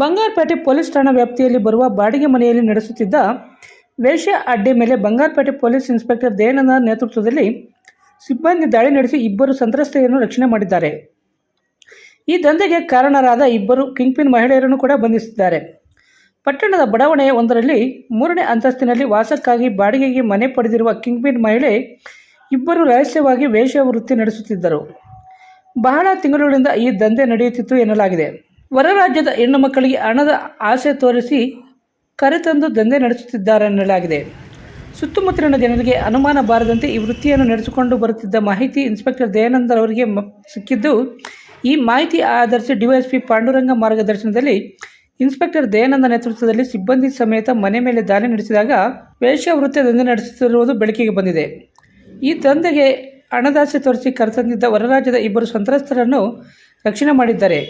Bangarpet police ಠಾಣಾ ವ್ಯಾಪ್ತಿಯಲ್ಲಿ ಬರುವ ಬಾಡಿಗೆ ಮನೆಯಲ್ಲಿ ನಡೆಸುತ್ತಿದ್ದ ವೇಶ್ಯ ಅಡ್ಡೆ ಮೇಲೆ ಬಂಗಾರಪೇಟೆ ಪೊಲೀಸ್ ಇನ್ಸ್ಪೆಕ್ಟರ್ ದಯಾನಂದ ನೇತೃತ್ವದಲ್ಲಿ ಸಿಬ್ಬಂದಿ ದಾಳಿ ನಡೆಸಿ ಇಬ್ಬರು ಸಂತ್ರಸ್ತೆಯನ್ನು ರಕ್ಷಣೆ ಮಾಡಿದ್ದಾರೆ. ಈ ದಂಧೆಗೆ ಕಾರಣರಾದ ಇಬ್ಬರು ಕಿಂಗ್ಪಿನ್ ಮಹಿಳೆಯರನ್ನು ಕೂಡ ಬಂಧಿಸಿದ್ದಾರೆ. ಪಟ್ಟಣದ ಬಡಾವಣೆಯ ಒಂದರಲ್ಲಿ 3ನೇ ಅಂತಸ್ತಿನಲ್ಲಿ ವಾಸಕ್ಕಾಗಿ ಬಾಡಿಗೆಗೆ ಮನೆ ಪಡೆದಿರುವ ಕಿಂಗ್ಪಿನ್ ಮಹಿಳೆ ಇಬ್ಬರು ರಹಸ್ಯವಾಗಿ ವೇಶ್ಯ ವೃತ್ತಿ ನಡೆಸುತ್ತಿದ್ದರು. ಬಹಳ ತಿಂಗಳುಗಳಿಂದ ಈ ದಂಧೆ ನಡೆಯುತ್ತಿತ್ತು ಎನ್ನಲಾಗಿದೆ. ಹೊರ ರಾಜ್ಯದ ಹೆಣ್ಣು ಮಕ್ಕಳಿಗೆ ಹಣದ ಆಸೆ ತೋರಿಸಿ ಕರೆತಂದು ದಂಧೆ ನಡೆಸುತ್ತಿದ್ದಾರೆ ಎನ್ನಲಾಗಿದೆ. ಸುತ್ತಮುತ್ತಲಿನ ಜನರಿಗೆ ಅನುಮಾನ ಬಾರದಂತೆ ಈ ವೃತ್ತಿಯನ್ನು ನಡೆಸಿಕೊಂಡು ಬರುತ್ತಿದ್ದ ಮಾಹಿತಿ ಇನ್ಸ್ಪೆಕ್ಟರ್ ದಯಾನಂದ ಅವರಿಗೆ ಸಿಕ್ಕಿದ್ದು, ಈ ಮಾಹಿತಿ ಆಧರಿಸಿ ಡಿವೈಎಸ್ಪಿ ಪಾಂಡುರಂಗ ಮಾರ್ಗದರ್ಶನದಲ್ಲಿ ಇನ್ಸ್ಪೆಕ್ಟರ್ ದಯಾನಂದ ನೇತೃತ್ವದಲ್ಲಿ ಸಿಬ್ಬಂದಿ ಸಮೇತ ಮನೆ ಮೇಲೆ ದಾಳಿ ನಡೆಸಿದಾಗ ವೇಶ್ಯ ವೃತ್ತಿ ದಂಧೆ ನಡೆಸುತ್ತಿರುವುದು ಬೆಳಕಿಗೆ ಬಂದಿದೆ. ಈ ದಂಧೆಗೆ ಹಣದಾಸೆ ತೋರಿಸಿ ಕರೆತಂದಿದ್ದ ಹೊರ ರಾಜ್ಯದ ಇಬ್ಬರು ಸಂತ್ರಸ್ತರನ್ನು ರಕ್ಷಣೆ ಮಾಡಿದ್ದಾರೆ.